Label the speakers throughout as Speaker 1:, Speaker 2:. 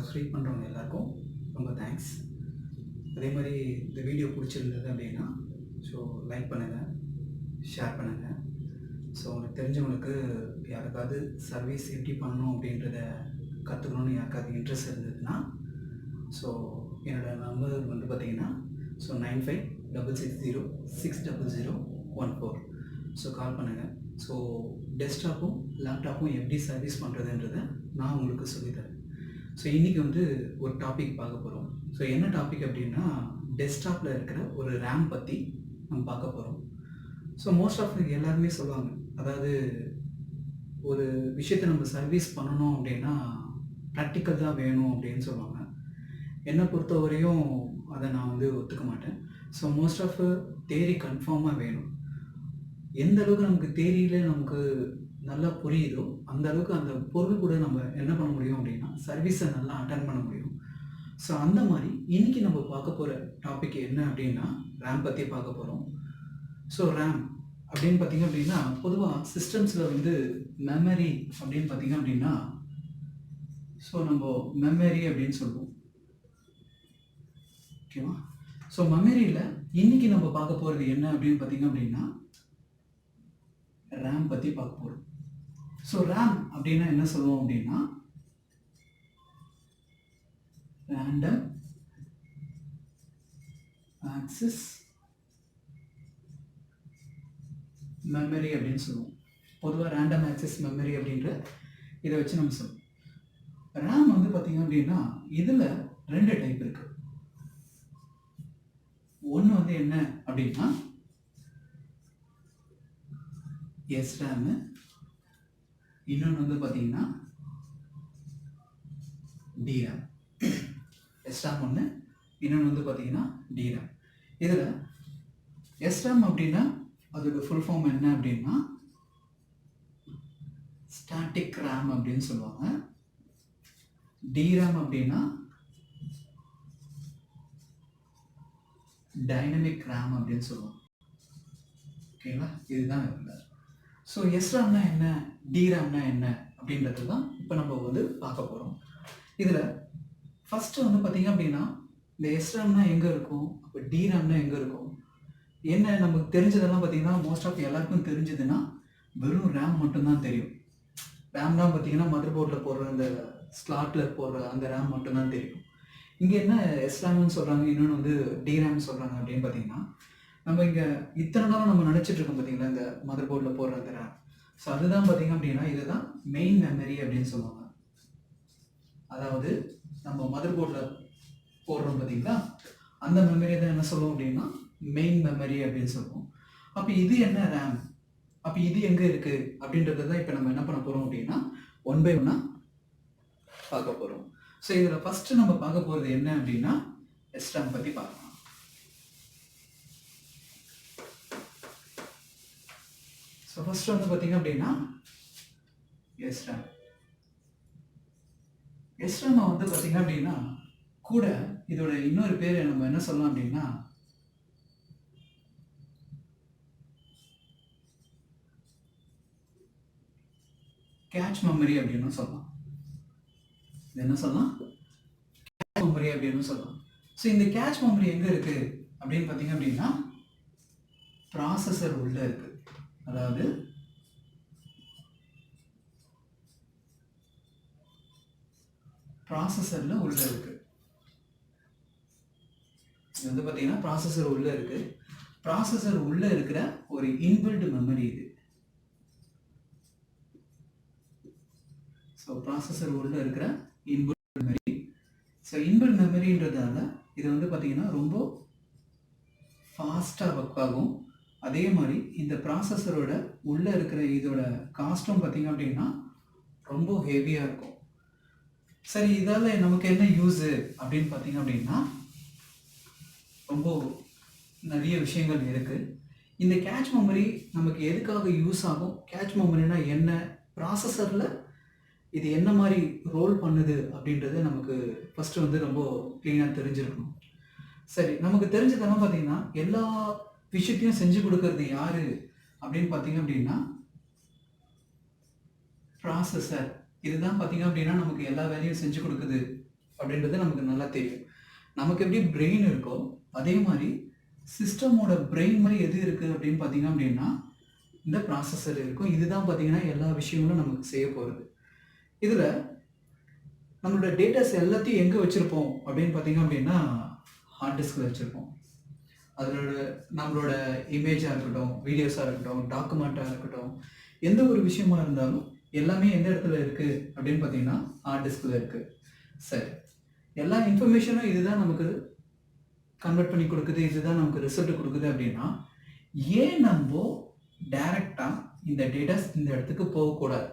Speaker 1: Subscribe பண்ணுறவங்க எல்லாருக்கும் ரொம்ப தேங்க்ஸ். அதே மாதிரி இந்த வீடியோ பிடிச்சிருந்தது அப்படின்னா ஸோ லைக் பண்ணுங்கள், ஷேர் பண்ணுங்கள். ஸோ எனக்கு தெரிஞ்சவங்களுக்கு யாருக்காவது சர்வீஸ் எப்படி பண்ணணும் அப்படின்றத கற்றுக்கணுன்னு யாருக்காவது இன்ட்ரெஸ்ட் இருந்ததுன்னா ஸோ என்னோடய நம்பர் வந்து பார்த்திங்கன்னா ஸோ 9566060014. ஸோ கால் பண்ணுங்கள். ஸோ டெஸ்க்டாப்பும் லேப்டாப்பும் எப்படி சர்வீஸ் பண்ணுறதுன்றதை நான் உங்களுக்கு சொல்லித்தரேன். ஸோ இன்றைக்கி வந்து ஒரு டாபிக் பார்க்க போகிறோம். ஸோ என்ன டாபிக் அப்படின்னா டெஸ்க்டாப்பில் இருக்கிற ஒரு ரேம் பற்றி நம்ம பார்க்க போகிறோம். ஸோ மோஸ்ட் ஆஃப் எல்லாருமே சொல்லுவாங்க, அதாவது ஒரு விஷயத்தை நம்ம சர்வீஸ் பண்ணணும் அப்படின்னா ப்ராக்டிக்கல் தான் வேணும் அப்படின்னு சொல்லுவாங்க. என்னை பொறுத்தவரையும் அதை நான் வந்து ஒத்துக்க மாட்டேன். ஸோ மோஸ்ட் ஆஃப் தேரி கன்ஃபார்மாக வேணும். எந்த அளவுக்கு நமக்கு தேரியில் நமக்கு நல்லா புரியுதோ அந்த அளவுக்கு அந்த பொருள் கூட நம்ம என்ன பண்ண முடியும் அப்படின்னா சர்வீஸை நல்லா அட்டன் பண்ண முடியும். ஸோ அந்த மாதிரி இன்றைக்கி நம்ம பார்க்க போகிற டாபிக் என்ன அப்படின்னா ரேம் பற்றி பார்க்க போகிறோம். ஸோ ரேம் அப்படின்னு பார்த்திங்க அப்படின்னா பொதுவாக சிஸ்டம்ஸில் வந்து மெமரி அப்படின்னு பார்த்திங்க அப்படின்னா ஸோ நம்ம மெமரி அப்படின்னு சொல்லுவோம். ஓகேவா? ஸோ மெமரியில் இன்றைக்கி நம்ம பார்க்க போகிறது என்ன அப்படின்னு பார்த்திங்க அப்படின்னா ரேம் பற்றி பார்க்க போகிறோம். ஸோ ரேம் அப்படின்னா என்ன சொல்லுவோம் அப்படின்னா ரேண்டம் ஆக்சஸ் மெமரி அப்படின்னு சொல்லுவோம். பொதுவாக ரேண்டம் ஆக்சஸ் மெமரி அப்படின்ற இதை வச்சு நம்ம சொல்லுவோம். ரேம் வந்து பார்த்திங்க அப்படின்னா இதில் 2 டைப் இருக்குது. ஒன்று வந்து என்ன அப்படின்னா SRAM, இன்னொன்று வந்து பார்த்தீங்கன்னா DRAM. SRAM ஒன்று, இன்னொன்று வந்து பார்த்தீங்கன்னா DRAM. இதில் SRAM அப்படின்னா அதோட ஃபுல் ஃபார்ம் என்ன அப்படின்னா ஸ்டாட்டிக் RAM அப்படின்னு சொல்லுவாங்க. DRAM அப்படின்னா டைனமிக் RAM அப்படின்னு சொல்லுவாங்க. ஓகேங்களா? இதுதான் இல்லை. ஸோ SRAMனா என்ன, DRAMனா என்ன அப்படின்றது தான் இப்போ நம்ம வந்து பார்க்க போகிறோம். இதில் ஃபஸ்ட்டு வந்து பார்த்திங்க அப்படின்னா இந்த SRAMனா எங்கே இருக்கும், அப்போ DRAMனா எங்கே இருக்கும், என்ன நமக்கு தெரிஞ்சதெல்லாம் பார்த்திங்கன்னா மோஸ்ட் ஆஃப் எல்லாருக்கும் தெரிஞ்சதுன்னா வெறும் ரேம் மட்டும்தான் தெரியும். ரேம்லாம் பார்த்திங்கன்னா மதர் போர்டில் போடுற அந்த ஸ்லாட்டில் போடுற அந்த ரேம் மட்டும்தான் தெரியும். இங்கே என்ன SRAMன்னு சொல்கிறாங்க, இன்னொன்று வந்து DRAM சொல்கிறாங்க அப்படின்னு பார்த்தீங்கன்னா நம்ம இங்கே இத்தனை நாளும் நம்ம நினச்சிட்டு இருக்கோம் பார்த்தீங்களா இந்த மதர் போர்டில் போடுற அந்த ரேம். ஸோ அதுதான் பார்த்திங்க அப்படின்னா இதுதான் மெயின் மெமரி அப்படின்னு சொல்லுவாங்க. அதாவது நம்ம மதர் போர்டில் போடுறோம் பார்த்தீங்களா அந்த மெமரி தான் என்ன சொல்லுவோம் அப்படின்னா மெயின் மெமரி அப்படின்னு சொல்லுவோம். அப்போ இது என்ன ரேம், அப்போ இது எங்கே இருக்குது அப்படின்றத தான் இப்போ நம்ம என்ன பண்ண போகிறோம் அப்படின்னா 1 by 1 பார்க்க போகிறோம். ஸோ இதில் ஃபஸ்ட்டு நம்ம பார்க்க போகிறது என்ன அப்படின்னா SRAM பற்றி பார்க்கலாம். ஸோ ஃபஸ்ட்டு வந்து பார்த்திங்க அப்படின்னா SRAM வந்து பார்த்திங்க அப்படின்னா கூட இதோட இன்னொரு பேர் நம்ம என்ன சொல்லலாம் அப்படின்னா கேட்ச் மெமரி அப்படின்னு சொல்லலாம். என்ன சொல்லலாம், கேட்ச் மெமரி அப்படின்னு சொல்லலாம். ஸோ இந்த கேட்ச் மெமரி எங்கே இருக்குது அப்படின்னு பார்த்தீங்க அப்படின்னா ப்ராசஸர் உள்ளே இருக்குது. அதாவது ப்ராசஸரில் உள்ளே இருக்குது. இது வந்து பார்த்தீங்கன்னா ப்ராசஸர் உள்ளே இருக்குது. ப்ராசஸர் உள்ளே இருக்கிற ஒரு இன்பில்ட் மெமரி இது. ஸோ ப்ராசஸர் உள்ளே இருக்கிற இன்பில்ட் மெமரி. ஸோ இன்பில்ட் மெமரின்றதால இது வந்து பார்த்திங்கன்னா ரொம்ப ஃபாஸ்ட்டாக ஒர்க் ஆகும். அதே மாதிரி இந்த ப்ராசஸரோட உள்ளே இருக்கிற இதோட காஸ்ட்டும் பார்த்திங்க அப்படின்னா ரொம்ப ஹெவியாக இருக்கும். சரி, இதால் நமக்கு என்ன யூஸு அப்படின்னு பார்த்திங்க அப்படின்னா ரொம்ப நிறைய விஷயங்கள் இருக்குது. இந்த கேட்ச் மெமரி நமக்கு எதுக்காக யூஸ் ஆகும், கேட்ச் மெமரினா என்ன, ப்ராசஸரில் இது என்ன மாதிரி ரோல் பண்ணுது அப்படின்றது நமக்கு ஃபஸ்ட்டு வந்து ரொம்ப க்ளீனாக தெரிஞ்சிருக்கணும். சரி, நமக்கு தெரிஞ்சதெல்லாம் பார்த்திங்கன்னா எல்லா விஷயத்தையும் செஞ்சு கொடுக்கறது யார் அப்படின்னு பார்த்தீங்க அப்படின்னா ப்ராசஸர். இதுதான் பார்த்தீங்க அப்படின்னா நமக்கு எல்லா வேலையும் செஞ்சு கொடுக்குது அப்படின்றது நமக்கு நல்லா தெரியும். நமக்கு எப்படி பிரெயின் இருக்கோ அதே மாதிரி சிஸ்டமோட பிரெயின் மாதிரி எது இருக்குது அப்படின்னு பார்த்தீங்க அப்படின்னா இந்த ப்ராசஸர் இருக்கும். இதுதான் பார்த்தீங்கன்னா எல்லா விஷயங்களும் நமக்கு செய்ய போகிறது. இதில் நம்மளோட டேட்டாஸ் எல்லாத்தையும் எங்கே வச்சுருப்போம் அப்படின்னு பார்த்தீங்க அப்படின்னா ஹார்ட் டிஸ்கில் வச்சுருப்போம். அதோட நம்மளோட இமேஜாக இருக்கட்டும், வீடியோஸாக இருக்கட்டும், டாக்குமெண்ட்டாக இருக்கட்டும், எந்த ஒரு விஷயமா இருந்தாலும் எல்லாமே எந்த இடத்துல இருக்குது அப்படின்னு பார்த்தீங்கன்னா ஹார்ட் டிஸ்கில் இருக்குது. சரி, எல்லா இன்ஃபர்மேஷனும் இதுதான் நமக்கு கன்வெர்ட் பண்ணி கொடுக்குது, இதுதான் நமக்கு ரிசல்ட் கொடுக்குது அப்படின்னா ஏன் நம்ம டைரெக்டாக இந்த டேட்டாஸ் இந்த இடத்துக்கு போகக்கூடாது?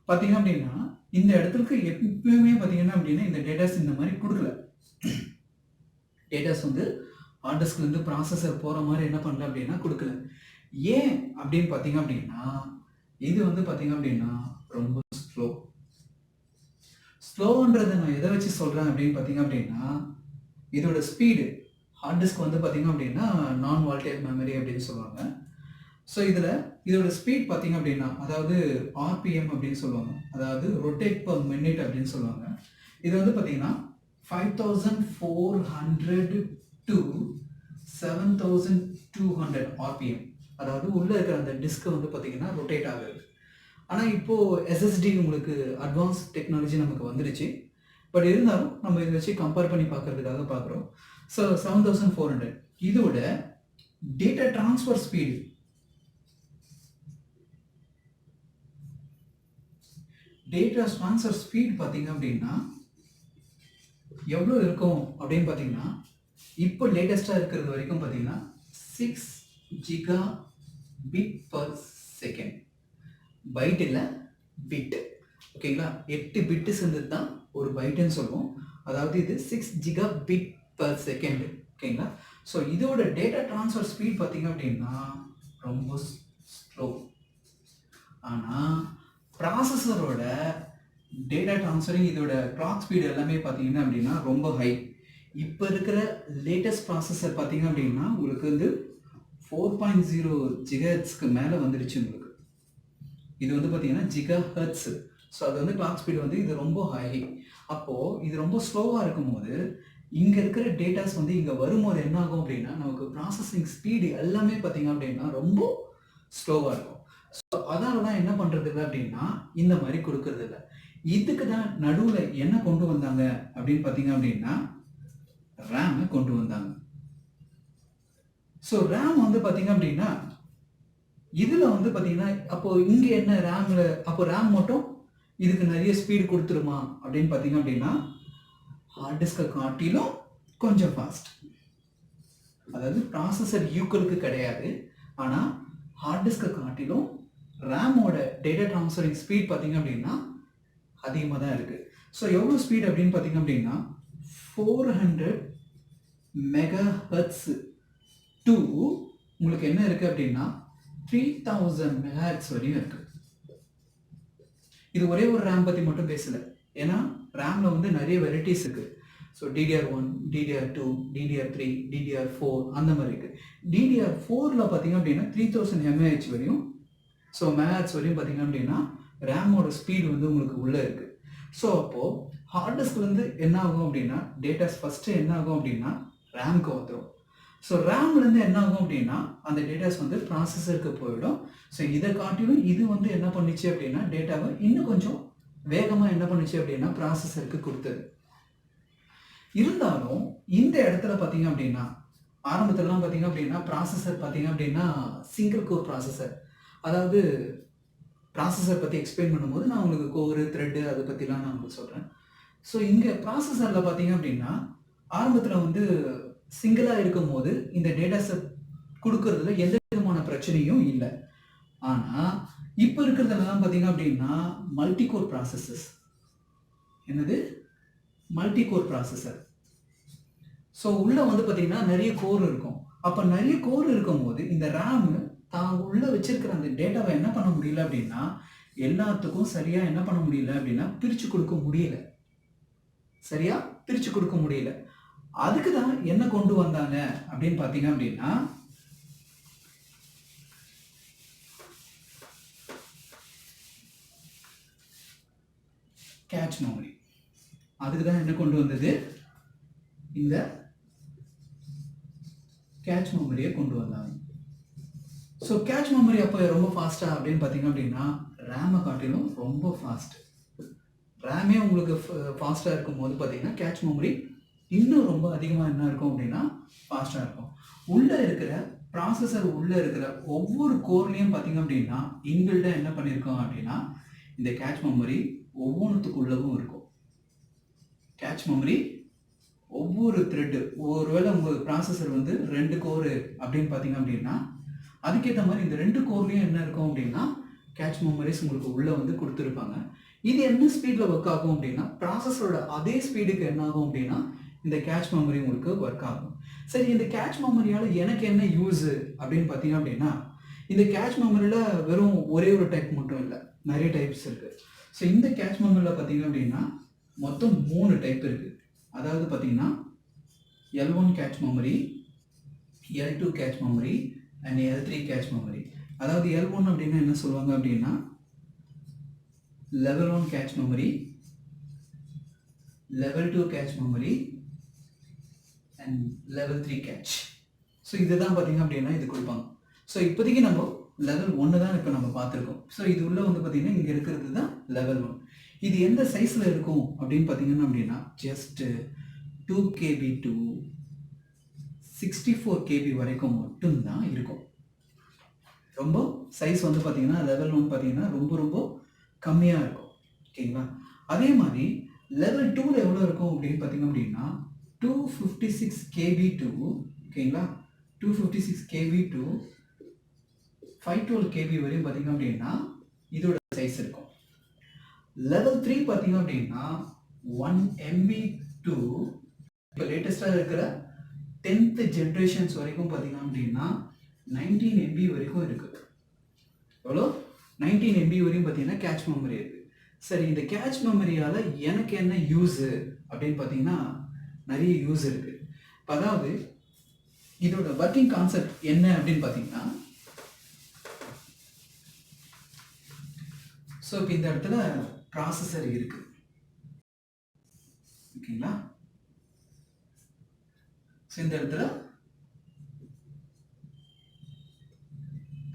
Speaker 1: பார்த்தீங்க அப்படின்னா இந்த இடத்துக்கு எப்பவுமே பார்த்தீங்கன்னா அப்படின்னா இந்த டேட்டாஸ் இந்த மாதிரி கொடுக்கல. டேட்டாஸ் வந்து ஹார்ட் டிஸ்க்லேருந்து ப்ராசஸர் போகிற மாதிரி என்ன பண்ணல அப்படின்னா கொடுக்கல. ஏன் அப்படின்னு பார்த்தீங்க அப்படின்னா இது வந்து பார்த்தீங்க அப்படின்னா ரொம்ப ஸ்லோன்றதை நான் எதை வச்சு சொல்கிறேன் அப்படின்னு பார்த்தீங்க அப்படின்னா இதோட ஸ்பீடு ஹார்ட் டிஸ்க் வந்து பார்த்தீங்க அப்படின்னா நான் வால்டேல் மெமரி அப்படின்னு சொல்லுவாங்க. ஸோ இதோட ஸ்பீட் பார்த்தீங்க அப்படின்னா அதாவது ஆர்பிஎம் அப்படின்னு சொல்லுவாங்க, அதாவது ரொட்டேட் பர் மினிட் அப்படின்னு சொல்லுவாங்க. இது வந்து பார்த்தீங்கன்னா 5400 to 7200 ஆர்பிஎம், அதாவது உள்ளே இருக்கிற அந்த டிஸ்கை வந்து பார்த்தீங்கன்னா ரொட்டேட் ஆகுது. ஆனால் இப்போது எஸ்எஸ்டி உங்களுக்கு அட்வான்ஸ் டெக்னாலஜி நமக்கு வந்துடுச்சு. பட் இருந்தாலும் நம்ம இதை வச்சு கம்பேர் பண்ணி பார்க்கறதுக்காக பார்க்குறோம். ஸோ 7400 இதோட டேட்டா ட்ரான்ஸ்ஃபர் ஸ்பீடு பார்த்தீங்க அப்படின்னா எவ்வளோ இருக்கும் அப்படின்னு பார்த்தீங்கன்னா இப்போ லேட்டஸ்ட்டாக இருக்கிறது வரைக்கும் பார்த்தீங்கன்னா 6 Gbps. பைட் இல்லை, பிட்டு. ஓகேங்களா, 8 பிட்டு சேர்ந்தது தான் ஒரு பைட்டுன்னு சொல்லுவோம். அதாவது இது 6 Gbps. ஓகேங்களா. ஸோ இதோட டேட்டா ட்ரான்ஸ்ஃபர் ஸ்பீட் பார்த்தீங்க அப்படின்னா ரொம்ப ஸ்லோ. ஆனால் ப்ராசஸரோட டேட்டா ட்ரான்ஸ்ஃபரிங் இதோட கிளாக் ஸ்பீடு எல்லாமே பார்த்தீங்கன்னா அப்படின்னா ரொம்ப ஹை. இப்போ இருக்கிற லேட்டஸ்ட் ப்ராசஸர் பார்த்தீங்க அப்படின்னா உங்களுக்கு வந்து 4.0 GHz மேலே வந்துடுச்சு உங்களுக்கு. இது வந்து பார்த்தீங்கன்னா GHz. ஸோ அது வந்து கிளாக் ஸ்பீடு வந்து இது ரொம்ப ஹை. அப்போது இது ரொம்ப ஸ்லோவாக இருக்கும்போது இங்கே இருக்கிற டேட்டாஸ் வந்து இங்கே வரும்போது என்ன ஆகும் அப்படின்னா நமக்கு ப்ராசஸிங் ஸ்பீடு எல்லாமே பார்த்தீங்க அப்படின்னா ரொம்ப ஸ்லோவாக இருக்கும். ஸோ அதனால தான் என்ன பண்ணுறது இல்லை அப்படின்னா இந்த மாதிரி கொடுக்கறது இல்லை. இதுக்கு தான் நடுவில் என்ன கொண்டு வந்தாங்க அப்படின்னு பார்த்தீங்க அப்படின்னா ரேமை கொண்டு வந்தாங்க. ஸோ ரேம் வந்து பார்த்தீங்க அப்படின்னா இதில் வந்து பார்த்தீங்கன்னா அப்போது இங்கே என்ன ரேமில் அப்போ ரேம் மட்டும் இதுக்கு நிறைய ஸ்பீடு கொடுத்துருமா அப்படின்னு பார்த்தீங்க அப்படின்னா ஹார்ட் டிஸ்கை காட்டிலும் கொஞ்சம் ஃபாஸ்ட். அதாவது ப்ராசஸர் ஈக்குவலுக்கு கிடையாது, ஆனால் ஹார்ட் டிஸ்கை காட்டிலும் ரேமோட டேட்டா ட்ரான்ஸ்ஃபரிங் ஸ்பீட் பார்த்தீங்க அப்படின்னா அதிகமாக தான் இருக்குது. ஸோ எவ்வளோ ஸ்பீட் அப்படின்னு பார்த்தீங்க அப்படின்னா 400 MHz to உங்களுக்கு என்ன இருக்குது அப்படின்னா 3000 MHz வரையும் இருக்குது. இது ஒரே ஒரு ரேம் பற்றி மட்டும் பேசலை, ஏன்னா ரேமில் வந்து நிறைய வெரைட்டிஸ் இருக்குது. So DDR1, DDR2, DDR3, DDR4 அந்த மாதிரி இருக்குது. DDR4ல் பார்த்தீங்க அப்படின்னா 3000 mAh வரையும், ஸோ மேஹெட்ஸ் வரையும் பார்த்தீங்க அப்படின்னா ரேமோட ஸ்பீடு வந்து உங்களுக்கு உள்ளே இருக்குது. ஸோ அப்போது ஹார்ட் டிஸ்க்லேருந்து என்ன ஆகும் அப்படின்னா டேட்டாஸ் ஃபஸ்ட்டு என்ன ஆகும் அப்படின்னா ரேம்க்கு வந்துடும். ஸோ ரேம்லேருந்து என்ன ஆகும் அப்படின்னா அந்த டேட்டாஸ் வந்து ப்ராசஸருக்கு போயிடும். ஸோ இதை காட்டிலும் இது வந்து என்ன பண்ணிச்சு அப்படின்னா டேட்டாவை இன்னும் கொஞ்சம் வேகமாக என்ன பண்ணிச்சு அப்படின்னா ப்ராசஸருக்கு கொடுத்தது. இருந்தாலும் இந்த இடத்துல பார்த்தீங்க அப்படின்னா ஆரம்பத்திலலாம் பார்த்தீங்க அப்படின்னா ப்ராசஸர் பார்த்தீங்க அப்படின்னா சிங்கிள் கோர் ப்ராசஸர். அதாவது ப்ராசஸர் பற்றி எக்ஸ்பிளைன் பண்ணும்போது நான் உங்களுக்கு கோரு த்ரெட்டு அதை பற்றிலாம் நான் உங்களுக்கு சொல்கிறேன். ஸோ இங்கே ப்ராசஸரில் பார்த்தீங்க அப்படின்னா ஆரம்பத்தில் வந்து சிங்கிளாக இருக்கும் போது இந்த டேட்டாஸை கொடுக்கறதுல எந்த விதமான பிரச்சனையும் இல்லை. ஆனால் இப்போ இருக்கிறதுலாம் பார்த்தீங்க அப்படின்னா மல்டி கோர் ப்ராசஸஸ். என்னது? Multi core processor. ஸோ உள்ளே வந்து பார்த்தீங்கன்னா நிறைய கோர் இருக்கும். அப்போ நிறைய கோர் இருக்கும்போது இந்த ரேம் தான் உள்ளே வச்சிருக்கிற அந்த டேட்டாவை என்ன பண்ண முடியல அப்படின்னா எல்லாத்துக்கும் சரியாக என்ன பண்ண முடியல அப்படின்னா பிரித்து கொடுக்க முடியல. சரியா பிரித்து கொடுக்க முடியல. அதுக்கு தான் என்ன கொண்டு வந்தாங்க அப்படின்னு பார்த்தீங்க அப்படின்னா கேட்ச் மெமரி. அதுக்கு தான் என்ன கொண்டு வந்தது, இந்த கேட்ச் மெமரியை கொண்டு வந்தாங்க. ஸோ கேட்ச் மெமரி அப்போ ரொம்ப ஃபாஸ்ட்டாக அப்படின்னு பார்த்தீங்க அப்படின்னா ரேமை காட்டிலும் ரொம்ப ஃபாஸ்ட். ரேமே உங்களுக்கு ஃபாஸ்ட்டாக இருக்கும் போது பார்த்தீங்கன்னா கேட்ச் மெமரி இன்னும் ரொம்ப அதிகமாக என்ன இருக்கும் அப்படின்னா ஃபாஸ்ட்டாக இருக்கும். உள்ளே இருக்கிற ப்ராசஸர் உள்ளே இருக்கிற ஒவ்வொரு கோர்லேயும் பார்த்தீங்க அப்படின்னா இன்பில்டாக என்ன பண்ணியிருக்கோம் அப்படின்னா இந்த கேட்ச் மெமரி ஒவ்வொன்றுத்துக்குள்ளவும் இருக்கும். கேட்ச் மெமரி ஒவ்வொரு த்ரெட்டு, ஒருவேளை உங்கள் ப்ராசஸர் வந்து 2 கோரு அப்படின்னு பார்த்தீங்க அப்படின்னா அதுக்கேற்ற மாதிரி இந்த 2 கோர்லேயும் என்ன இருக்கும் அப்படின்னா கேட்ச் மெமரிஸ் உங்களுக்கு உள்ளே வந்து கொடுத்துருப்பாங்க. இது என்ன ஸ்பீடில் ஒர்க் ஆகும் அப்படின்னா ப்ராசஸரோட அதே ஸ்பீடுக்கு என்ன ஆகும் அப்படின்னா இந்த கேட்ச் மெமரி உங்களுக்கு ஒர்க் ஆகும். சரி, இந்த கேட்ச் மெமரியால் எனக்கு என்ன யூஸு அப்படின்னு பார்த்தீங்க அப்படின்னா இந்த கேட்ச் மெமரியில் வெறும் ஒரே ஒரு டைப் மட்டும் இல்லை, நிறைய டைப்ஸ் இருக்குது. ஸோ இந்த கேட்ச் மெமரியில் பார்த்தீங்க அப்படின்னா மொத்தம் 3 டைப் இருக்குது. அதாவது பார்த்தீங்கன்னா L1 cache memory, L2 cache memory and L3 cache memory. அதாவது L1 அப்படின்னா என்ன சொல்லுவாங்க அப்படின்னா level 1 cache memory, level 2 cache memory and level 3 catch. So இதுதான் பார்த்தீங்க அப்படின்னா இது கொடுப்பாங்க. ஸோ இப்போதைக்கு நம்ம லெவல் 1 தான் இப்போ நம்ம பார்த்துருக்கோம். ஸோ இது உள்ள வந்து பார்த்தீங்கன்னா இங்கே இருக்கிறது தான் லெவல் 1. இது எந்த சைஸில் இருக்கும் அப்படின்னு பார்த்தீங்கன்னா அப்படின்னா ஜஸ்ட் 2 KB to 64 KB வரைக்கும் மட்டும்தான் இருக்கும். ரொம்ப சைஸ் வந்து பார்த்தீங்கன்னா லெவல் 1 பார்த்தீங்கன்னா ரொம்ப ரொம்ப கம்மியாக இருக்கும். ஓகேங்களா? அதே மாதிரி லெவல் 2ல எவ்வளோ இருக்கும் அப்படின்னு பார்த்தீங்க அப்படின்னா 256 KB to, ஓகேங்களா, 256 KB to 512 KB வரையும் பார்த்தீங்க அப்படின்னா இதோட சைஸ் இருக்கும். லெவல் 3 பார்த்தீங்க அப்படின்னா 1 MB to இப்போ லேட்டஸ்டாக இருக்கிற 10th ஜென்ரேஷன்ஸ் வரைக்கும் பார்த்தீங்க அப்படின்னா 19 MB வரைக்கும் இருக்குது. எவ்வளோ? 19 MB வரையும் பார்த்தீங்கன்னா கேட்ச் மெமரி இருக்குது. சரி, இந்த கேட்ச் மெமரியால் எனக்கு என்ன யூஸு அப்படின்னு பார்த்தீங்கன்னா நிறைய யூஸ் இருக்குது. இப்போ அதாவது இதோட ஒர்க்கிங் கான்செப்ட் என்ன அப்படின்னு பார்த்தீங்கன்னா ஸோ இப்போ இந்த இடத்துல ப்ராசஸர் இருக்குது. ஓகேங்களா? ஸோ இந்த இடத்துல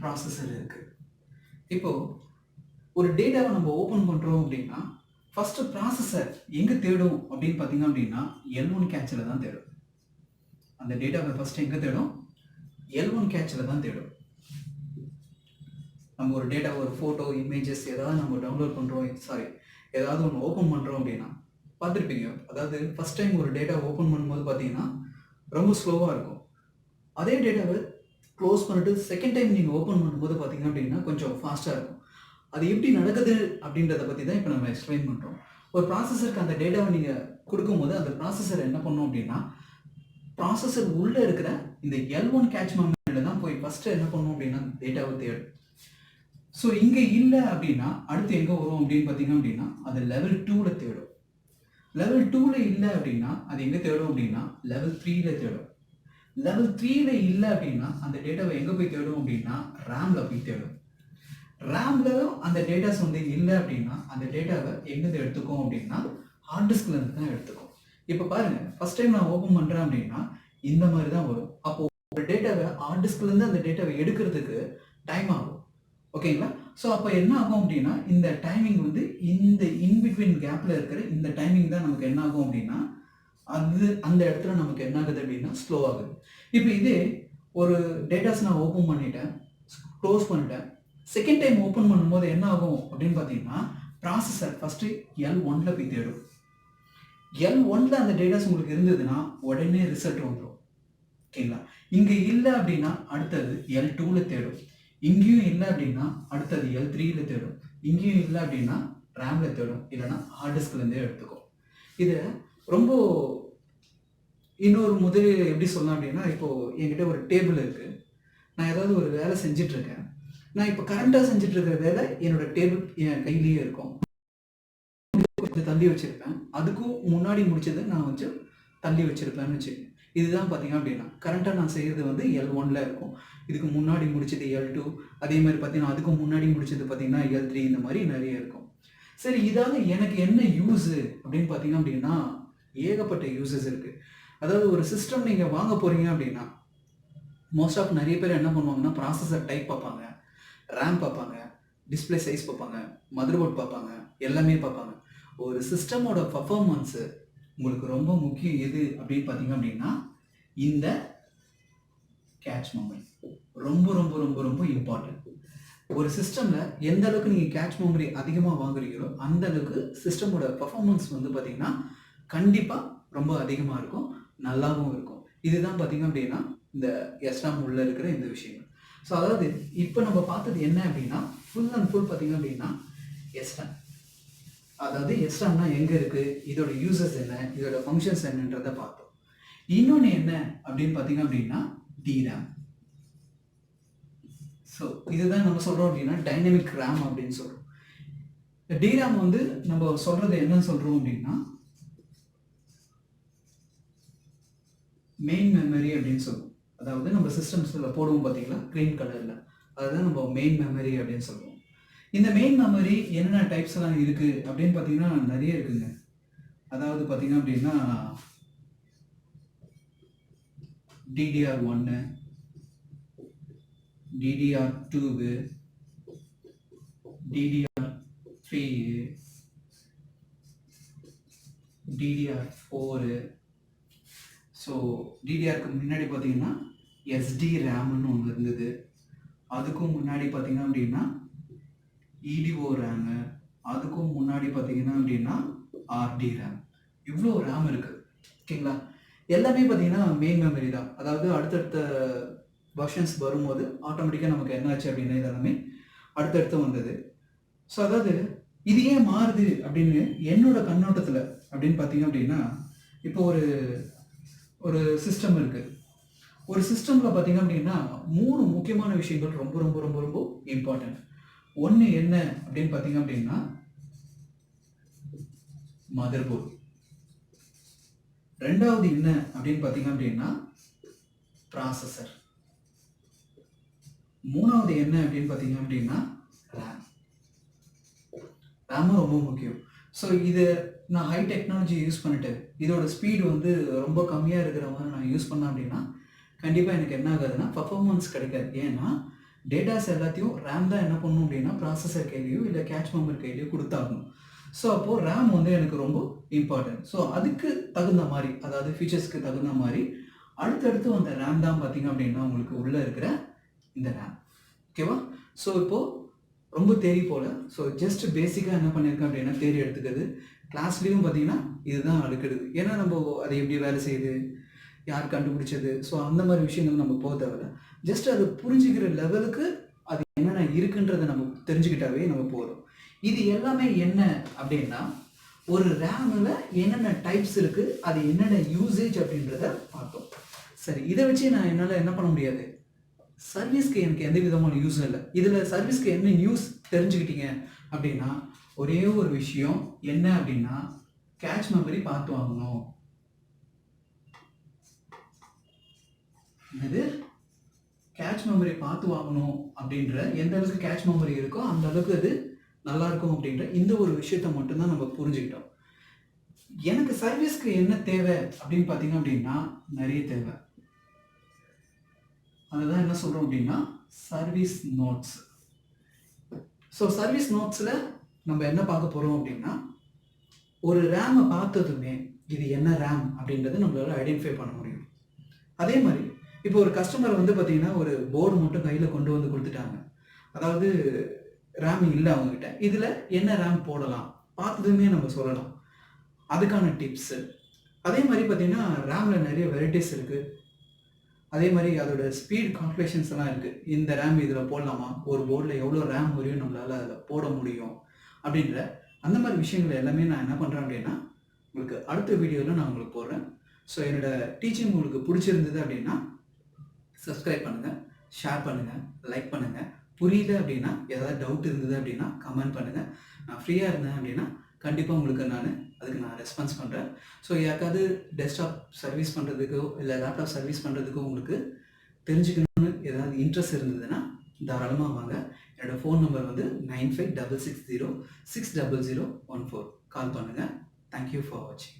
Speaker 1: ப்ராசஸர் இருக்கு. இப்போ ஒரு டேட்டாவை நம்ம ஓப்பன் பண்ணுறோம் அப்படின்னா ஃபர்ஸ்ட் ப்ராசஸர் எங்கே தேடும் அப்படின்னு பார்த்தீங்க அப்படின்னா L1 கேட்சில் தான் தேடும். அந்த டேட்டாவை ஃபர்ஸ்ட் எங்கே தேடும்? L1 கேட்சில் தான் தேடும். நம்ம ஒரு டேட்டா, ஒரு ஃபோட்டோ, இமேஜஸ் ஏதாவது நம்ம டவுன்லோட் பண்ணுறோம், ஏதாவது ஒன்று ஓப்பன் பண்ணுறோம் அப்படின்னா பார்த்துருப்பீங்க. அதாவது ஃபஸ்ட் டைம் ஒரு டேட்டா ஓப்பன் பண்ணும்போது பார்த்தீங்கன்னா ரொம்ப ஸ்லோவாக இருக்கும். அதே டேட்டாவை க்ளோஸ் பண்ணிட்டு செகண்ட் டைம் நீங்கள் ஓப்பன் பண்ணும்போது பார்த்தீங்க அப்படின்னா கொஞ்சம் ஃபாஸ்ட்டாக இருக்கும். அது எப்படி நடக்குது அப்படின்றத பற்றி தான் இப்போ நம்ம எக்ஸ்பிளைன் பண்ணுறோம். ஒரு ப்ராசஸருக்கு அந்த டேட்டாவை நீங்கள் கொடுக்கும்போது அந்த ப்ராசஸர் என்ன பண்ணும் அப்படின்னா ப்ராசஸர் உள்ளே இருக்கிற இந்த L1 கேட்ச் மெமரியில் தான் போய் ஃபஸ்ட்டு என்ன பண்ணும் அப்படின்னா டேட்டாவை தேடும். ஸோ இங்கே இல்லை அப்படின்னா அடுத்து எங்கே வரும் அப்படின்னு பார்த்தீங்க அப்படின்னா அது லெவல் 2ல தேடும். லெவல் 2ல இல்லை அப்படின்னா அது எங்கே தேடும் அப்படின்னா லெவல் 3ல தேடும். லெவல் 3ல இல்லை அப்படின்னா அந்த டேட்டாவை எங்கே போய் தேடும் அப்படின்னா ரேமில் போய் தேடும். ரேமில் அந்த டேட்டாஸ் வந்து இல்லை அப்படின்னா அந்த டேட்டாவை எங்கேருந்து எடுத்துக்கும் அப்படின்னா ஹார்ட் டிஸ்க்லேருந்து தான் எடுத்துக்கும். இப்போ பாருங்கள், ஃபஸ்ட் டைம் நான் ஓப்பன் பண்ணுறேன் அப்படின்னா இந்த மாதிரி தான் வரும். அப்போது ஒரு டேட்டாவை ஹார்ட் டிஸ்க்லேருந்து அந்த டேட்டாவை எடுக்கிறதுக்கு டைம் ஆகும். ஓகேங்களா? ஸோ அப்போ என்ன ஆகும் அப்படின்னா இந்த டைமிங் வந்து இந்த இன்பிட்வீன் கேப்பில் இருக்கிற இந்த டைமிங் தான் நமக்கு என்ன ஆகும் அப்படின்னா அந்த இடத்துல நமக்கு என்ன ஆகுது அப்படின்னா ஸ்லோ ஆகுது. இப்போ இதே ஒரு டேட்டாஸ் நான் ஓப்பன் பண்ணிட்டேன், க்ளோஸ் பண்ணிட்டேன், செகண்ட் டைம் ஓப்பன் பண்ணும்போது என்ன ஆகும் அப்படின்னு பார்த்தீங்கன்னா ப்ராசஸர் ஃபஸ்ட்டு L1ல போய் தேடும். L1ல அந்த டேட்டாஸ் உங்களுக்கு இருந்ததுன்னா உடனே ரிசல்ட் வந்துடும். ஓகேங்களா? இங்கே இல்லை அப்படின்னா அடுத்தது L2ல தேடும். இங்கேயும் இல்லை அப்படின்னா அடுத்தது L3ல தேடும். இங்கேயும் இல்லை அப்படின்னா ரேமில் தேடும், இல்லைன்னா ஹார்ட் டிஸ்க்லேருந்தே எடுத்துக்கும். இது ரொம்ப இன்னொரு முதலில் எப்படி சொல்லலாம் அப்படின்னா இப்போது என்கிட்ட ஒரு டேபிள் இருக்குது, நான் ஏதாவது ஒரு வேலை செஞ்சிட்ருக்கேன். நான் இப்போ கரண்ட்டாக செஞ்சிட்ருக்கிற வேலை என்னோடய டேபிள் என் கையிலேயே இருக்கும், கொஞ்சம் தள்ளி வச்சுருப்பேன். அதுக்கும் முன்னாடி முடிச்சதை நான் கொஞ்சம் தள்ளி வச்சுருப்பேன்னு வச்சுக்கேன். இதுதான் பார்த்தீங்க அப்படின்னா கரண்ட்டாக நான் செய்கிறது வந்து L1ல இருக்கும், இதுக்கு முன்னாடி முடிச்சது L2, அதே மாதிரி பார்த்தீங்கன்னா அதுக்கு முன்னாடி முடிச்சது பார்த்தீங்கன்னா L3, இந்த மாதிரி நிறைய இருக்கும். சரி, இதால எனக்கு என்ன யூஸு அப்படின்னு பார்த்தீங்க அப்படின்னா, ஏகப்பட்ட யூசஸ் இருக்கு. அதாவது ஒரு சிஸ்டம் நீங்க வாங்க போறீங்க அப்படின்னா, மோஸ்ட் ஆஃப் நெறைய பேர் என்ன பண்ணுவாங்கன்னா, ப்ராசஸர் டைப் பார்ப்பாங்க, ரேம் பார்ப்பாங்க, டிஸ்ப்ளே சைஸ் பார்ப்பாங்க, மதர்போர்ட் பார்ப்பாங்க, எல்லாமே பார்ப்பாங்க. ஒரு சிஸ்டமோட பெர்ஃபார்மன்ஸு உங்களுக்கு ரொம்ப முக்கியம் எது அப்படின்னு பார்த்தீங்க அப்படின்னா, இந்த கேட்ச் மெமரி. ரொம்ப ரொம்ப ரொம்ப ரொம்ப இம்பார்ட்டன்ட். ஒரு சிஸ்டம்ல எந்த அளவுக்கு நீங்க கேட்ச் மெமரி அதிகமா வாங்குறீங்களோ, அந்த அளவுக்கு சிஸ்டமோட பெர்ஃபார்மன்ஸ் வந்து பார்த்தீங்கன்னா, கண்டிப்பா ரொம்ப அதிகமா இருக்கும். நல்லாவும் இருக்கும். இதுதான் பார்த்தீங்க அப்படின்னா, இந்த எஸ்ராம் உள்ள இருக்கிற இந்த விஷயங்கள். ஸோ அதாவது இப்ப நம்ம பார்த்தது என்ன அப்படின்னா, ஃபுல் அண்ட் ஃபுல் பார்த்தீங்க அப்படின்னா, எஸ்ராம். அதாவது எஸ்ராம்னா எங்க இருக்கு? இதோட யூசஸ் என்ன? இதோட ஃபங்ஷன்ஸ் என்னன்றத பார்த்தோம். இன்னொன்னு என்ன அப்படின்னு பார்த்தீங்க அப்படின்னா, டிராம். ஸோ இதுதான் நம்ம சொல்றோம் அப்படின்னா டைனமிக் ரேம் அப்படின்னு சொல்றோம். டிராம் வந்து நம்ம சொல்றது என்ன சொல்றோம் அப்படின்னா, மெயின் மெமரி அப்படின்னு சொல்லுவோம். அதாவது நம்ம சிஸ்டம்ஸ்ல போடுவோம் பார்த்தீங்களா, கிரீன் கலர்ல, அதுதான் நம்ம மெயின் மெமரி அப்படின்னு சொல்லுவோம். இந்த மெயின் மெமரி என்னென்ன டைப்ஸ் எல்லாம் இருக்கு அப்படின்னு பார்த்தீங்கன்னா நிறைய இருக்குங்க. அதாவது பார்த்தீங்க அப்படின்னா DDR1, DDR2, DDR3, DDR4. So டிடிஆருக்கு முன்னாடி பார்த்தீங்கன்னா எஸ்டி ரேம்னு ஒன்று இருந்தது. அதுக்கும் முன்னாடி பார்த்தீங்க அப்படின்னா இடிஓ ரேமு, அதுக்கும் முன்னாடி பார்த்தீங்கன்னா அப்படின்னா ஆர்டி ரேம். இவ்வளோ ரேம் இருக்கு. ஓகேங்களா? எல்லாமே பார்த்தீங்கன்னா மெயின் மெமரி தான். அதாவது அடுத்தடுத்த வெர்ஷன்ஸ் வரும்போது ஆட்டோமேட்டிக்காக நமக்கு என்ன ஆச்சு அப்படின்னா இதெல்லாமே அடுத்தடுத்து வந்தது. ஸோ அதாவது இது ஏன் மாறுது அப்படின்னு என்னோட கண்ணோட்டத்தில் அப்படின்னு பார்த்தீங்க அப்படின்னா, இப்போ ஒரு சிஸ்டம் இருக்கு. ஒரு சிஸ்டம்ல பார்த்தீங்க அப்படின்னா 3 முக்கியமான விஷயங்கள் ரொம்ப ரொம்ப ரொம்ப ரொம்ப இம்பார்ட்டன்ட். ஒன்று என்ன அப்படின்னு பார்த்தீங்க அப்படின்னா மதர்போர்ட். ரெண்டாவது என்ன அப்படின்னு பார்த்தீங்க அப்படின்னா ப்ராசஸர். மூணாவது என்ன அப்படின்னு பார்த்தீங்க அப்படின்னா ரேம். ரேமும் ரொம்ப முக்கியம். ஸோ இது நான் ஹை டெக்னாலஜி யூஸ் பண்ணிட்டு இதோட ஸ்பீடு வந்து ரொம்ப கம்மியாக இருக்கிற மாதிரி நான் யூஸ் பண்ணேன் அப்படின்னா கண்டிப்பாக எனக்கு என்ன ஆகாதுன்னா பர்ஃபார்மன்ஸ் கிடைக்காது. ஏன்னா டேட்டாஸ் எல்லாத்தையும் ரேம் தான் என்ன பண்ணணும் அப்படின்னா ப்ராசஸர் கையிலையோ இல்லை கேட்ச் மெமரி கையிலையோ கொடுத்தாகணும். ஸோ அப்போது ரேம் வந்து எனக்கு ரொம்ப இம்பார்ட்டன்ட். ஸோ அதுக்கு தகுந்த மாதிரி, அதாவது ஃபீச்சர்ஸ்க்கு தகுந்த மாதிரி அடுத்தடுத்து அந்த ரேம் தான் பார்த்தீங்க அப்படின்னா உங்களுக்கு உள்ளே இருக்கிற இந்த ரேம். ஓகேவா? ஸோ இப்போது ரொம்ப தேரி போல. ஸோ ஜஸ்ட் பேசிக்காக என்ன பண்ணியிருக்கேன் அப்படின்னா தேரி எடுத்துக்கிறது. கிளாஸ்லேயும் பார்த்தீங்கன்னா இதுதான் அடுக்கிறது. ஏன்னா நம்ம அது எப்படி வேலை செய்யுது, யார் கண்டுபிடிச்சது, ஸோ அந்த மாதிரி விஷயங்கள் நம்ம போக தேவையில்ல. ஜஸ்ட் அது புரிஞ்சுக்கிற லெவலுக்கு அது என்னென்ன இருக்குன்றதை நம்ம தெரிஞ்சுக்கிட்டாவே நம்ம போதும். இது எல்லாமே என்ன அப்படின்னா ஒரு ரேமில் என்னென்ன டைப்ஸ் இருக்குது, அது என்னென்ன யூசேஜ் அப்படின்றத பார்த்தோம். சரி, இதை வச்சு நான் என்னால் என்ன பண்ண முடியாது, சர்வீஸ்க்கு எனக்கு எந்த விதமான யூஸும் இல்லை. இதில் சர்வீஸ்க்கு என்ன நியூஸ் தெரிஞ்சுக்கிட்டீங்க அப்படின்னா ஒரே ஒரு விஷயம் என்ன அப்படின்னா கேட்ச் மெமரி பார்த்து வாங்கணும். இது கேட்ச் மெமரி பார்த்து வாங்கணும் அப்படின்ற எந்த அளவுக்கு கேட்ச் மெமரி இருக்கோ அந்த அளவுக்கு அது நல்லா இருக்கும் அப்படின்ற இந்த ஒரு விஷயத்த மட்டும்தான் நம்ம புரிஞ்சுக்கிட்டோம். எனக்கு சர்வீஸ்க்கு என்ன தேவை அப்படின்னு பார்த்தீங்க அப்படின்னா நிறைய தேவை. அதுதான் என்ன சொல்றோம் அப்படின்னா சர்வீஸ் நோட்ஸ். ஸோ சர்வீஸ் நோட்ஸில் நம்ம என்ன பார்க்க போகிறோம் அப்படின்னா ஒரு ரேமை பார்த்ததுமே இது என்ன ரேம் அப்படின்றத நம்மளால ஐடென்டிஃபை பண்ண முடியும். அதே மாதிரி இப்போ ஒரு கஸ்டமர் வந்து பார்த்தீங்கன்னா ஒரு போர்டு மட்டும் கையில் கொண்டு வந்து கொடுத்துட்டாங்க. அதாவது ரேம் இல்லை அவங்ககிட்ட. இதில் என்ன ரேம் போடலாம் பார்த்ததுமே நம்ம சொல்லலாம். அதுக்கான டிப்ஸு. அதே மாதிரி பார்த்தீங்கன்னா ரேமில் நிறைய வெரைட்டிஸ் இருக்குது. அதே மாதிரி அதோட ஸ்பீட் கால்குலேஷன்ஸ் எல்லாம் இருக்குது. இந்த ரேம் இதில் போடலாமா, ஒரு போர்டில் எவ்வளோ ரேம் வரையும் நம்மளால் அதில் போட முடியும் அப்படின்ற அந்த மாதிரி விஷயங்கள் எல்லாமே நான் என்ன பண்ணுறேன் அப்படின்னா உங்களுக்கு அடுத்த வீடியோவில் நான் உங்களுக்கு போடுறேன். ஸோ என்னோடய டீச்சிங் உங்களுக்கு பிடிச்சிருந்தது அப்படின்னா சப்ஸ்கிரைப் பண்ணுங்கள், ஷேர் பண்ணுங்கள், லைக் பண்ணுங்கள். புரியல அப்படின்னா ஏதாவது டவுட் இருந்தது அப்படின்னா கமெண்ட் பண்ணுங்கள். நான் ஃப்ரீயாக இருந்தேன் அப்படின்னா கண்டிப்பாக உங்களுக்கு அதுக்கு நான் ரெஸ்பான்ஸ் பண்ணுறேன். ஸோ யாருக்காவது டெஸ்க்டாப் சர்வீஸ் பண்ணுறதுக்கோ இல்லை லேப்டாப் சர்வீஸ் பண்ணுறதுக்கோ உங்களுக்கு தெரிஞ்சுக்கணும்னு ஏதாவது இன்ட்ரெஸ்ட் இருந்ததுன்னா தாராளமாக வாங்க. என்னோடய ஃபோன் நம்பர் வந்து 9566060014. கால் பண்ணுங்கள். தேங்க்யூ ஃபார் வாட்சிங்.